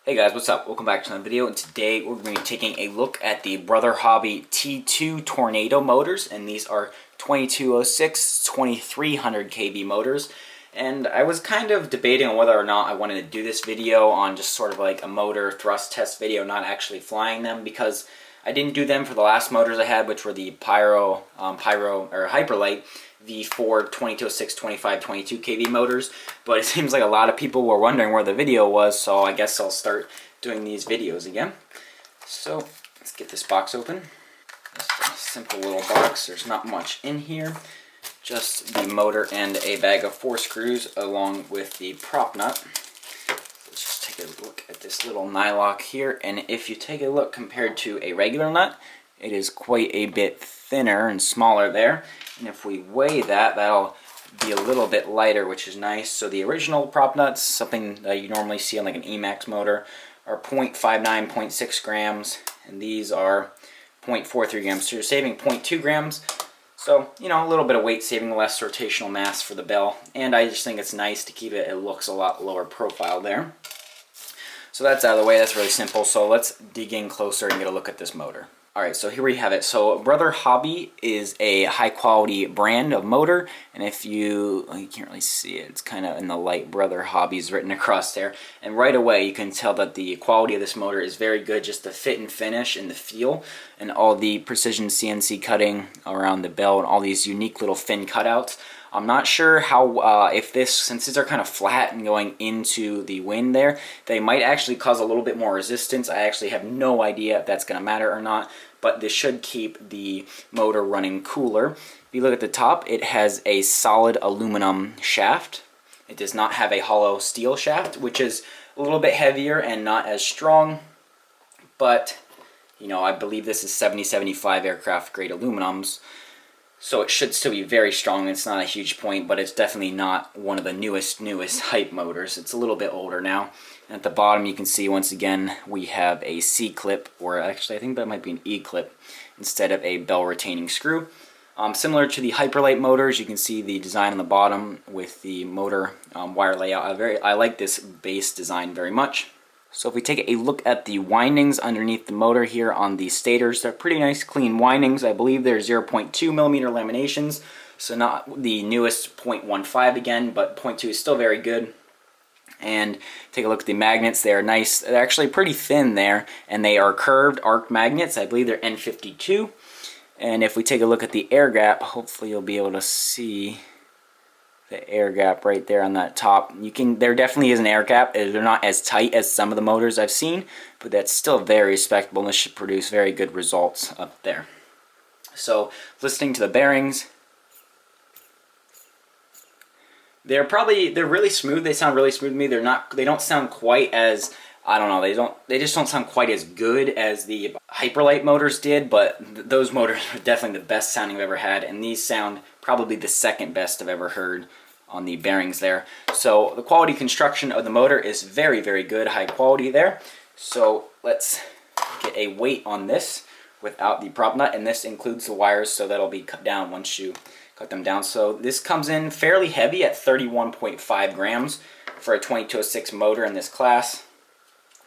Hey guys, what's up? Welcome back to another video, and today we're going to be taking a look at the Brother Hobby T2 Tornado motors, and these are 2206 2300 kV motors. And I was kind of debating on whether or not I wanted to do this video on just sort of like a motor thrust test video, not actually flying them, because I didn't do them for the last motors I had, which were the Hyperlight V4 2206 2522 kV motors. But it seems like a lot of people were wondering where the video was, so I guess I'll start doing these videos again. So let's get this box open. Just a simple little box. There's not much in here, just the motor and a bag of 4 screws along with the prop nut. Let's just take a look at this little nylock here, and if you take a look compared to a regular nut, it is quite a bit thinner and smaller there. And if we weigh that, that'll be a little bit lighter, which is nice. So the original prop nuts, something that you normally see on like an Emax motor, are 0.59, 0.6 grams, and these are 0.43 grams. So you're saving 0.2 grams. So, you know, a little bit of weight saving, less rotational mass for the bell. And I just think it's nice to keep it, it looks a lot lower profile there. So that's out of the way, that's really simple. So let's dig in closer and get a look at this motor. Alright, so here we have it. So Brother Hobby is a high quality brand of motor, and if you can't really see it, it's kind of in the light, Brother Hobby's written across there. And right away you can tell that the quality of this motor is very good, just the fit and finish and the feel, and all the precision CNC cutting around the bell and all these unique little fin cutouts. I'm not sure how, if this, since these are kind of flat and going into the wind there, they might actually cause a little bit more resistance. I actually have no idea if that's going to matter or not, but this should keep the motor running cooler. If you look at the top, it has a solid aluminum shaft. It does not have a hollow steel shaft, which is a little bit heavier and not as strong, but, you know, I believe this is 70-75 aircraft grade aluminums. So it should still be very strong. It's not a huge point, but it's definitely not one of the newest hype motors. It's a little bit older now. And at the bottom you can see once again we have a C-clip, or actually I think that might be an E-clip instead of a bell retaining screw. Similar to the Hyperlight motors, you can see the design on the bottom with the motor wire layout. I like this base design very much. So if we take a look at the windings underneath the motor here on the stators, they're pretty nice clean windings. I believe they're 0.2 millimeter laminations, so not the newest 0.15 again, but 0.2 is still very good. And take a look at the magnets. They are nice. They're actually pretty thin there, and they are curved arc magnets. I believe they're N52. And if we take a look at the air gap, hopefully you'll be able to see the air gap right there on that top. There definitely is an air gap. They're not as tight as some of the motors I've seen, but that's still very respectable, and this should produce very good results up there. So listening to the bearings, they're really smooth. They sound really smooth to me. They don't sound quite as, I don't know, they just don't sound quite as good as the Hyperlight motors did, but those motors are definitely the best sounding I've ever had, and these sound probably the second best I've ever heard on the bearings there. So the quality construction of the motor is very, very good, high quality there. So let's get a weight on this without the prop nut, and this includes the wires, so that'll be cut down once you cut them down. So this comes in fairly heavy at 31.5 grams for a 2206 motor in this class.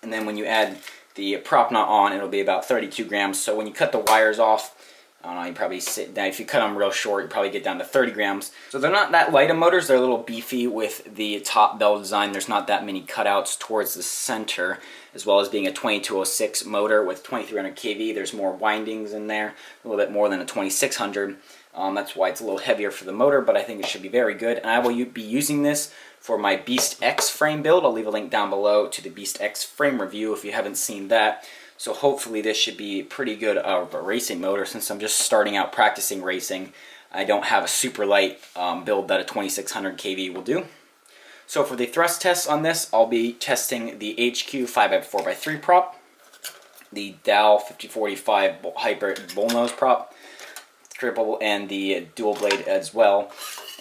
And then when you add the prop nut on, it'll be about 32 grams. So when you cut the wires off, I don't know, you probably sit down, if you cut them real short, you probably get down to 30 grams. So they're not that light of motors. They're a little beefy with the top bell design. There's not that many cutouts towards the center, as well as being a 2206 motor with 2300 kV. There's more windings in there, a little bit more than a 2600. That's why it's a little heavier for the motor, but I think it should be very good. And I will be using this for my Beast X frame build. I'll leave a link down below to the Beast X frame review if you haven't seen that. So hopefully this should be pretty good of a racing motor, since I'm just starting out practicing racing. I don't have a super light build that a 2600 kV will do. So for the thrust tests on this, I'll be testing the HQ 5x4x3 prop, the Dow 5045 Hybrid Bullnose prop, triple, and the dual blade as well.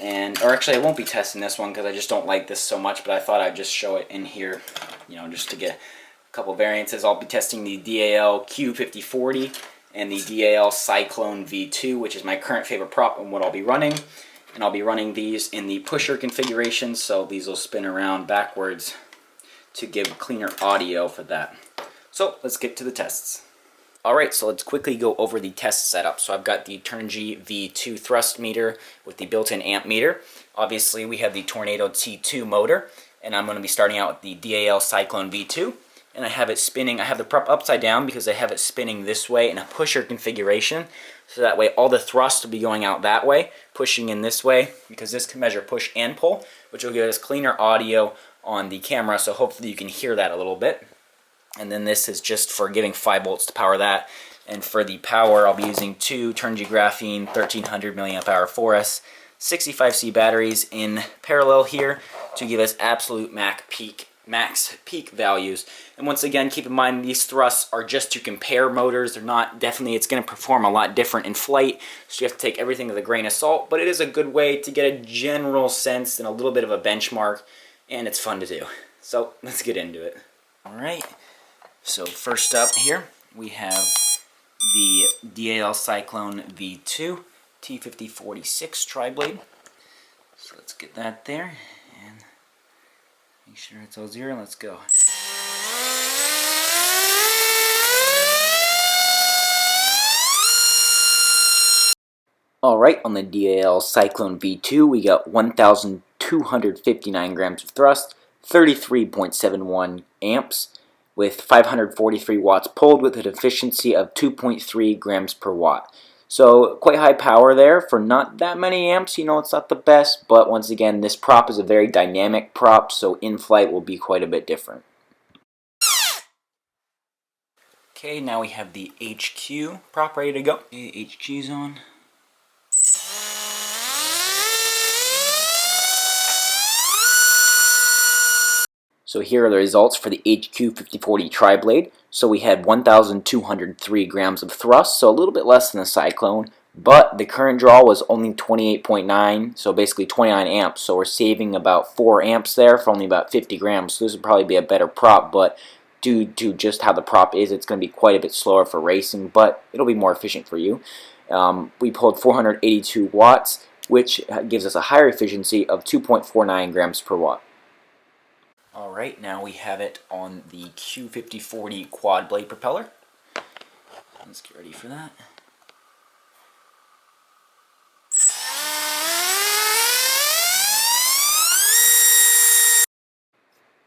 Or actually I won't be testing this one because I just don't like this so much, but I thought I'd just show it in here, you know, just to get a couple variances. I'll be testing the DAL Q5040 and the DAL Cyclone V2, which is my current favorite prop and what I'll be running. And I'll be running these in the pusher configuration, so these will spin around backwards to give cleaner audio for that. So let's get to the tests. Alright, so let's quickly go over the test setup. So I've got the Turnigy V2 thrust meter with the built-in amp meter. Obviously we have the Tornado T2 motor, and I'm going to be starting out with the DAL Cyclone V2. And I have it spinning, I have the prop upside down because I have it spinning this way in a pusher configuration. So that way all the thrust will be going out that way, pushing in this way, because this can measure push and pull, which will give us cleaner audio on the camera, so hopefully you can hear that a little bit. And then this is just for giving 5 volts to power that. And for the power, I'll be using 2 Turnigy Graphene 1300 milliamp hour 4S 65C batteries in parallel here to give us absolute max peak values. And once again, keep in mind these thrusts are just to compare motors. They're not, definitely it's going to perform a lot different in flight, so you have to take everything with a grain of salt, but it is a good way to get a general sense and a little bit of a benchmark, and it's fun to do. So let's get into it. Alright, so first up here we have the DAL Cyclone V2 T5046 tri-blade. So let's get that there and make sure it's all zero. Let's go. Alright, on the DAL Cyclone V2 we got 1,259 grams of thrust, 33.71 amps, with 543 watts pulled with an efficiency of 2.3 grams per watt. So quite high power there for not that many amps. You know, it's not the best, but once again, this prop is a very dynamic prop, so in flight will be quite a bit different. Okay, now we have the HQ prop ready to go. Okay, HQ's on. So here are the results for the HQ 5040 tri-blade. So we had 1,203 grams of thrust, so a little bit less than the Cyclone, but the current draw was only 28.9, so basically 29 amps. So we're saving about 4 amps there for only about 50 grams. So this would probably be a better prop, but due to just how the prop is, it's going to be quite a bit slower for racing, but it'll be more efficient for you. We pulled 482 watts, which gives us a higher efficiency of 2.49 grams per watt. Alright, now we have it on the Q5040 quad blade propeller. Let's get ready for that.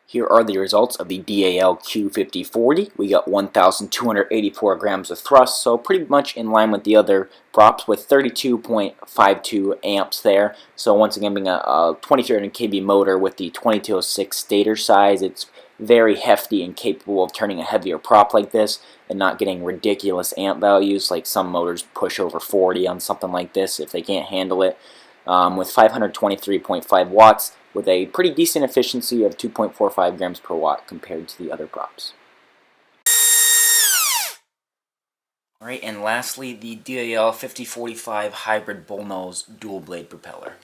Here are the results of the DAL Q5040. We got 1,284 grams of thrust, so pretty much in line with the other props with 32.52 amps there. So once again, being a 2300 kV motor with the 2206 stator size, it's very hefty and capable of turning a heavier prop like this and not getting ridiculous amp values like some motors push over 40 on something like this if they can't handle it. With 523.5 watts, with a pretty decent efficiency of 2.45 grams per watt compared to the other props. Alright, and lastly, the DAL 5045 hybrid bullnose dual blade propeller.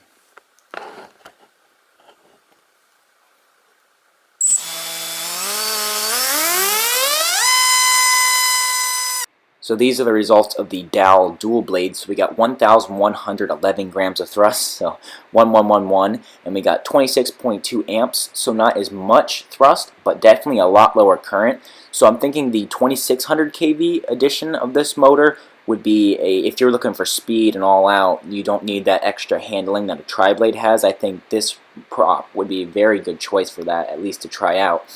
So these are the results of the DAL dual blades. So we got 1,111 grams of thrust, so 1111, and we got 26.2 amps, so not as much thrust, but definitely a lot lower current. So I'm thinking the 2600 kV edition of this motor would be if you're looking for speed and all out, you don't need that extra handling that a tri-blade has. I think this prop would be a very good choice for that, at least to try out.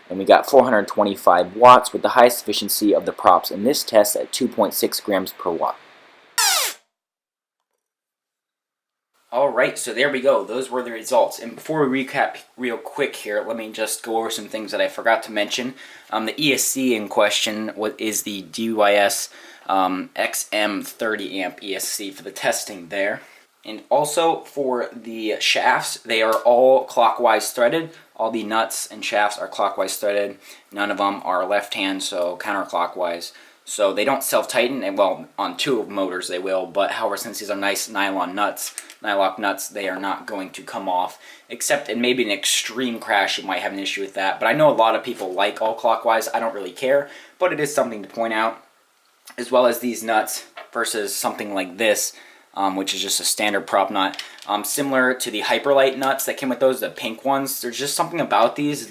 And we got 425 watts with the highest efficiency of the props in this test at 2.6 grams per watt. Alright, so there we go. Those were the results. And before we recap real quick here, let me just go over some things that I forgot to mention. The ESC in question is the DYS XM 30 amp ESC for the testing there. And also for the shafts, they are all clockwise threaded. All the nuts and shafts are clockwise threaded. None of them are left hand, so counterclockwise. So they don't self-tighten, and well, on 2 motors they will, but however, since these are nice nylon nuts, nylock nuts, they are not going to come off, except in maybe an extreme crash you might have an issue with that. But I know a lot of people like all clockwise. I don't really care, but it is something to point out, as well as these nuts versus something like this, which is just a standard prop nut. Similar to the Hyperlight nuts that came with those, the pink ones, there's just something about these,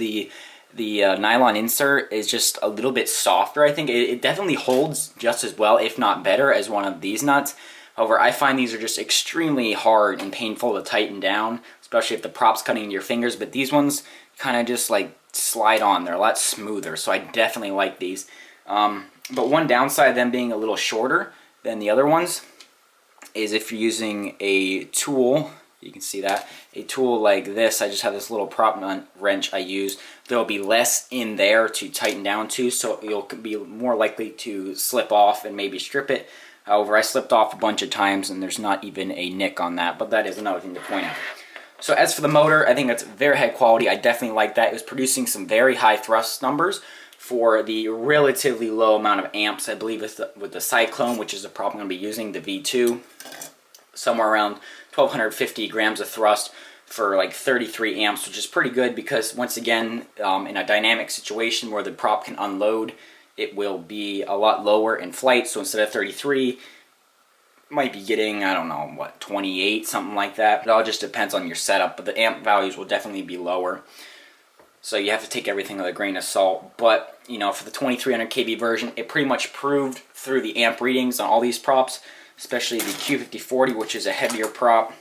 the nylon insert is just a little bit softer. I think it definitely holds just as well, if not better, as one of these nuts. However, I find these are just extremely hard and painful to tighten down, especially if the prop's cutting into your fingers. But these ones kind of just like slide on. They're a lot smoother, so I definitely like these. But one downside of them being a little shorter than the other ones is if you're using a tool, you can see that, a tool like this, I just have this little prop wrench I use, there'll be less in there to tighten down to, so you'll be more likely to slip off and maybe strip it. However, I slipped off a bunch of times and there's not even a nick on that, but that is another thing to point out. So as for the motor, I think that's very high quality. I definitely like that. It was producing some very high thrust numbers for the relatively low amount of amps. I believe with the Cyclone, which is the prop I'm going to be using, the V2, somewhere around 1,250 grams of thrust for like 33 amps, which is pretty good because, once again, in a dynamic situation where the prop can unload, it will be a lot lower in flight. So instead of 33, might be getting, I don't know, what, 28, something like that. It all just depends on your setup, but the amp values will definitely be lower. So you have to take everything with a grain of salt. But, you know, for the 2300 kV version, it pretty much proved through the amp readings on all these props, especially the Q5040, which is a heavier prop,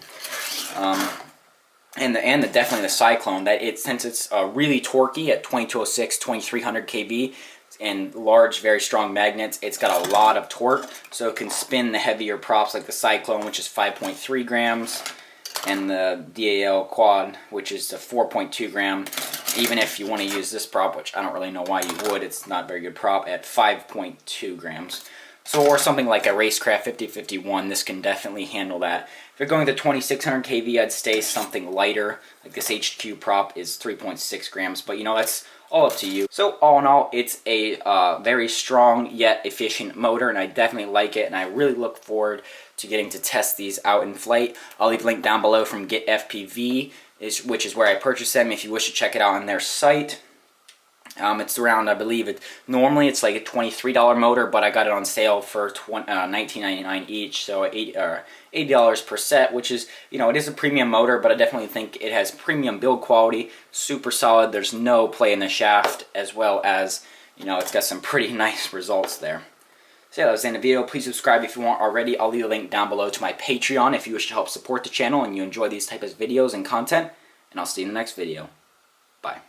and definitely the Cyclone, that since it's really torquey at 2206, 2300 kV, and large, very strong magnets, it's got a lot of torque, so it can spin the heavier props like the Cyclone, which is 5.3 grams, and the DAL Quad, which is a 4.2 gram. Even if you want to use this prop, which I don't really know why you would, it's not a very good prop, at 5.2 grams. So, or something like a Racecraft 5051, this can definitely handle that. If you're going to 2600 kV, I'd stay something lighter, like this HQ prop is 3.6 grams, but you know, that's all up to you. So all in all, it's a very strong yet efficient motor, and I definitely like it, and I really look forward to getting to test these out in flight. I'll leave a link down below from Get FPV, which is where I purchased them if you wish to check it out on their site. It's around, I believe, normally it's like a $23 motor, but I got it on sale for $19.99 each, so $80 per set, which is, you know, it is a premium motor, but I definitely think it has premium build quality, super solid. There's no play in the shaft, as well as, you know, it's got some pretty nice results there. So yeah, that was the end of the video. Please subscribe if you want already. I'll leave a link down below to my Patreon if you wish to help support the channel and you enjoy these types of videos and content, and I'll see you in the next video. Bye.